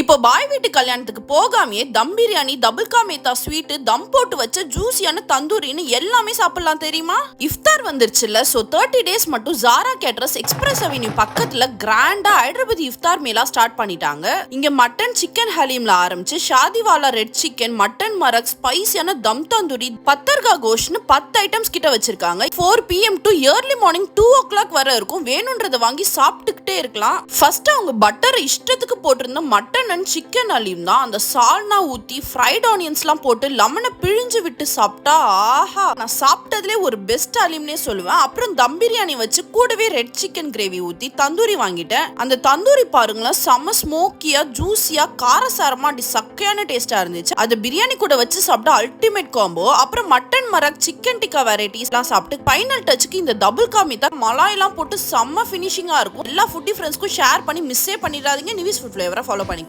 இப்போ பாய் வீட்டு கல்யாணத்துக்கு போகாமே தம் பிரியாணி, டபுள் கா மீத்தா ஸ்வீட், தம் போட்டு வச்ச ஜூசியான தந்தூரின்னு எல்லாமே சாப்பிடலாம் தெரியுமா? இஃப்தார் வந்துருச்சுல்ல, சோ 30 டேஸ் மட்டும் ஜாரா கேட்டரஸ் எக்ஸ்பிரஸ் அவென்யூ பக்கத்துல கிராண்டா ஹைதராபாத் இஃப்தார் மேலா ஸ்டார்ட் பண்ணிட்டாங்க. இங்க மட்டன் சிக்கன் ஹலீம்ல ஆரம்பிச்சு ஷாதிவாலா ரெட் சிக்கன், மட்டன் மரக், ஸ்பைசியான தம் தந்தூரி, பத்தர்கா கோஷ்னு 10 ஐட்டம்ஸ் கிட்ட வச்சிருக்காங்க. 4 PM to early morning 2 o'clock வரை இருக்கும். வேணும்ன்றத வாங்கி சாப்பிட்டுக்கிட்டே இருக்கலாம். ஃபர்ஸ்ட் அவங்க பட்டர் இஷ்டத்துக்கு போட்டிருந்த மட்டன் அண்ட் சிக்கன் அலீம் தான் அந்த சால்னா ஊத்தி ஃப்ரைட் ஆனியன்ஸ்லாம் போட்டு லெமனை பிழிஞ்சு விட்டு சாப்பிட்டா ஆஹா, நான் சாப்பிட்டதுலேயே ஒரு பெஸ்ட் அலீம்னே சொல்லுவேன். அப்புறம் தம் பிரியாணி வச்சு கூடவே ரெட் சிக்கன் கிரேவி ஊத்தி தந்தூரி வாங்கிட்டேன். அந்த தந்தூரி பாருங்களேன், செம்ம ஸ்மோக்கியா ஜூசியா காரசாரமா அப்படி சக்கையான டேஸ்டா இருந்துச்சு. அது பிரியாணி கூட வச்சு சாப்பிட்டா அல்டிமேட் காம்போ. அப்புறம் மட்டன் மரக், சிக்கன் டிக்கா வெரைட்டிஸ்லாம் சாப்பிட்டு ஃபைனல் டச்சுக்கு இந்த டபுள் கா மீத்தா மலாயெல்லாம் போட்டு செம்ம ஃபினிஷிங்கா இருக்கும். எல்லா ஃபுட்டி ஃப்ரெண்ட்ஸ்க்கும் ஷேர் பண்ணி மிஸ்ஸே பண்ணிடாதீங்க. நிவிஸ் ஃபுட் ஃப்ளேவரை ஃபாலோ பண்ணி